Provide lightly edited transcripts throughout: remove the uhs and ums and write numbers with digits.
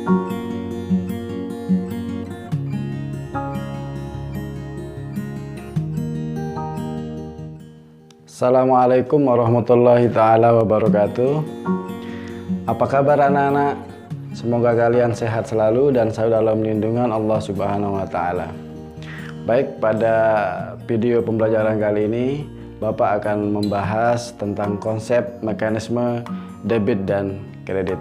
Assalamualaikum warahmatullahi ta'ala wabarakatuh. Apa kabar anak-anak? Semoga kalian sehat selalu dan selalu dalam lindungan Allah Subhanahu wa Ta'ala. Baik, pada video pembelajaran kali ini Bapak akan membahas tentang konsep mekanisme debit dan kredit.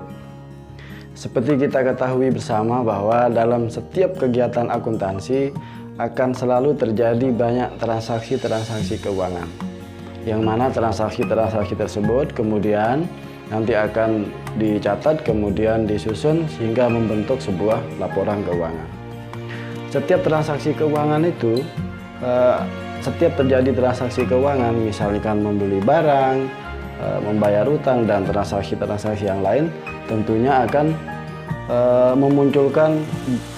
Seperti kita ketahui bersama bahwa dalam setiap kegiatan akuntansi akan selalu terjadi banyak transaksi-transaksi keuangan, yang mana transaksi-transaksi tersebut kemudian nanti akan dicatat, kemudian disusun sehingga membentuk sebuah laporan keuangan. Setiap transaksi keuangan itu, setiap terjadi transaksi keuangan, misalkan membeli barang, membayar utang, dan transaksi-transaksi yang lain, tentunya akan memunculkan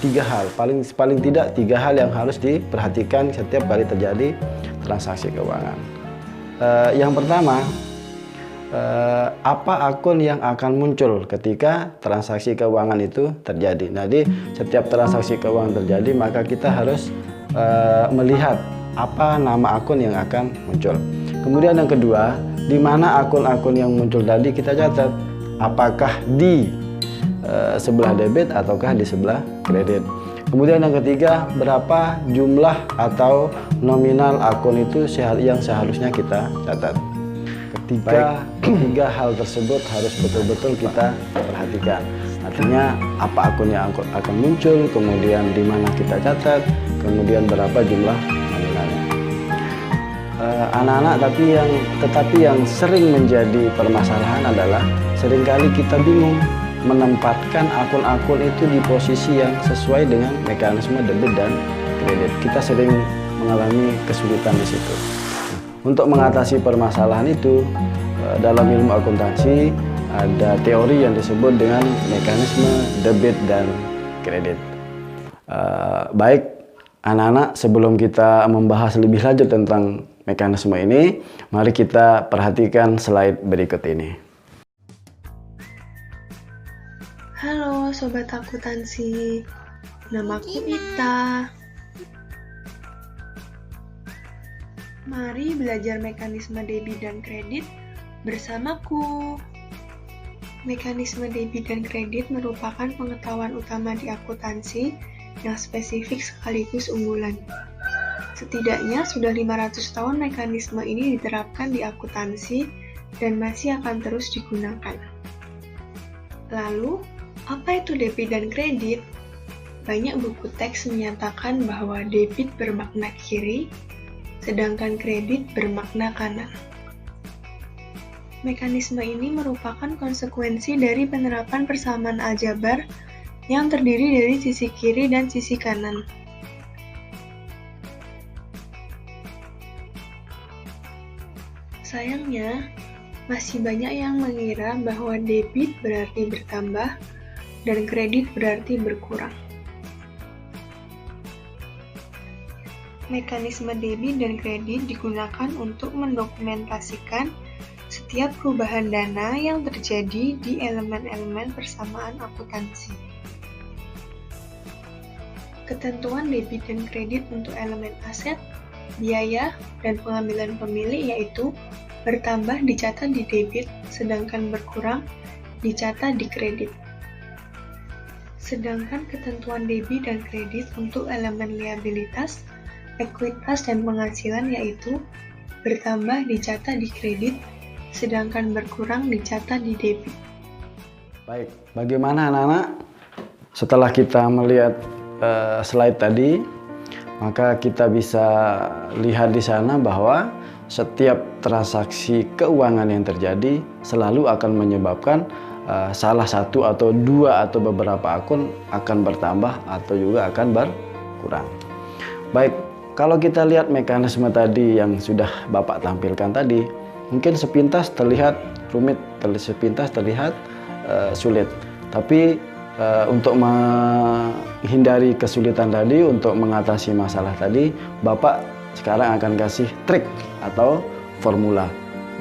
tiga hal, paling tidak tiga hal yang harus diperhatikan setiap kali terjadi transaksi keuangan. Yang pertama, apa akun yang akan muncul ketika transaksi keuangan itu terjadi. Jadi setiap transaksi keuangan terjadi, maka kita harus melihat apa nama akun yang akan muncul. Kemudian yang kedua, di mana akun-akun yang muncul tadi kita catat, apakah di sebelah debit ataukah di sebelah kredit. Kemudian yang ketiga, berapa jumlah atau nominal akun itu yang seharusnya kita catat. Ketiga hal tersebut harus betul-betul kita perhatikan. Artinya apa akun yang akan muncul, kemudian di mana kita catat, kemudian berapa jumlah nominalnya. Anak-anak, tetapi yang sering menjadi permasalahan adalah seringkali kita bingung menempatkan akun-akun itu di posisi yang sesuai dengan mekanisme debit dan kredit. Kita sering mengalami kesulitan di situ. Untuk mengatasi permasalahan itu, dalam ilmu akuntansi ada teori yang disebut dengan mekanisme debit dan kredit. Baik anak-anak, sebelum kita membahas lebih lanjut tentang mekanisme ini, mari kita perhatikan slide berikut ini. Halo Sobat Akuntansi, namaku Ita. Mari belajar mekanisme debit dan kredit bersamaku. Mekanisme debit dan kredit merupakan pengetahuan utama di akuntansi yang spesifik sekaligus unggulan. Setidaknya sudah 500 tahun mekanisme ini diterapkan di akuntansi dan masih akan terus digunakan. Lalu, apa itu debit dan kredit? Banyak buku teks menyatakan bahwa debit bermakna kiri, sedangkan kredit bermakna kanan. Mekanisme ini merupakan konsekuensi dari penerapan persamaan aljabar yang terdiri dari sisi kiri dan sisi kanan. Sayangnya, masih banyak yang mengira bahwa debit berarti bertambah dan kredit berarti berkurang. Mekanisme debit dan kredit digunakan untuk mendokumentasikan setiap perubahan dana yang terjadi di elemen-elemen persamaan akuntansi. Ketentuan debit dan kredit untuk elemen aset, biaya, dan pengambilan pemilik yaitu bertambah dicatat di debit, sedangkan berkurang dicatat di kredit. Sedangkan ketentuan debit dan kredit untuk elemen liabilitas, ekuitas, dan penghasilan yaitu bertambah dicatat di kredit, sedangkan berkurang dicatat di debit. Baik, bagaimana anak-anak? Setelah kita melihat slide tadi, maka kita bisa lihat di sana bahwa setiap transaksi keuangan yang terjadi selalu akan menyebabkan salah satu atau dua atau beberapa akun akan bertambah atau juga akan berkurang. Baik, kalau kita lihat mekanisme tadi yang sudah Bapak tampilkan tadi, mungkin sepintas terlihat rumit, sepintas terlihat sulit. Tapi untuk menghindari kesulitan tadi, untuk mengatasi masalah tadi, Bapak sekarang akan kasih trik atau formula.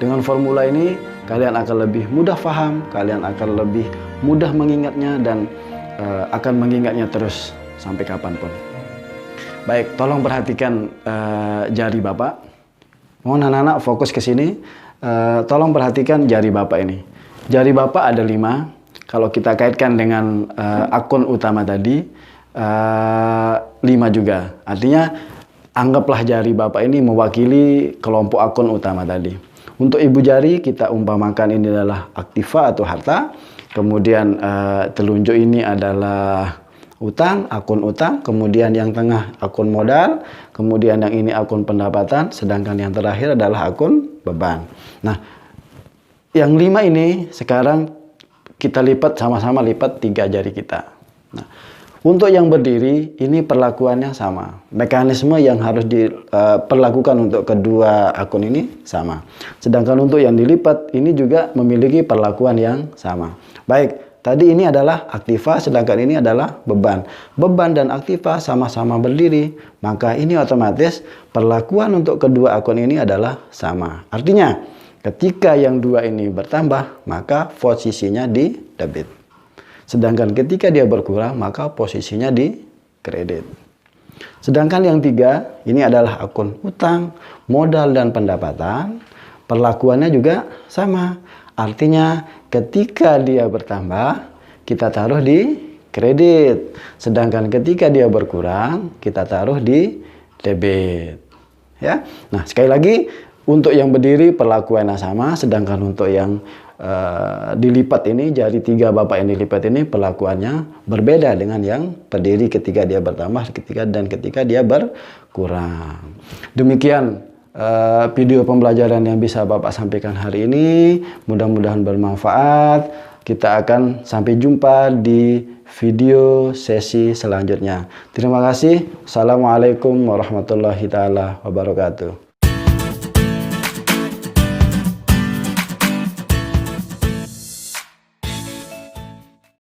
Dengan formula ini, kalian akan lebih mudah paham, kalian akan lebih mudah mengingatnya, dan akan mengingatnya terus sampai kapanpun. Baik, tolong perhatikan jari Bapak. Mohon anak-anak fokus ke sini. Tolong perhatikan jari Bapak ini. Jari Bapak ada 5. Kalau kita kaitkan dengan akun utama tadi, 5 juga. Artinya anggaplah jari Bapak ini mewakili kelompok akun utama tadi. Untuk ibu jari kita umpamakan ini adalah aktiva atau harta. Kemudian telunjuk ini adalah utang, akun utang. Kemudian yang tengah akun modal. Kemudian yang ini akun pendapatan. Sedangkan yang terakhir adalah akun beban. Nah, yang 5 ini sekarang kita lipat, sama-sama lipat 3 jari kita. Nah, untuk yang berdiri ini perlakuannya sama. Mekanisme yang harus diperlakukan untuk kedua akun ini sama. Sedangkan untuk yang dilipat ini juga memiliki perlakuan yang sama. Baik, tadi ini adalah aktiva, sedangkan ini adalah beban. Beban dan aktiva sama-sama berdiri, maka ini otomatis perlakuan untuk kedua akun ini adalah sama. Artinya, ketika yang 2 ini bertambah, maka posisinya di debit. Sedangkan ketika dia berkurang, maka posisinya di kredit. Sedangkan yang 3, ini adalah akun utang, modal, dan pendapatan. Perlakuannya juga sama. Artinya ketika dia bertambah, kita taruh di kredit. Sedangkan ketika dia berkurang, kita taruh di debit. Ya. Nah, sekali lagi, untuk yang berdiri perlakuannya sama, sedangkan untuk yang dilipat ini, jari 3 Bapak yang dilipat ini perlakuannya berbeda dengan yang berdiri ketika dia bertambah dan ketika dia berkurang. Demikian video pembelajaran yang bisa Bapak sampaikan hari ini. Mudah-mudahan bermanfaat. Kita akan sampai jumpa di video sesi selanjutnya. Terima kasih. Assalamualaikum warahmatullahi taala wabarakatuh.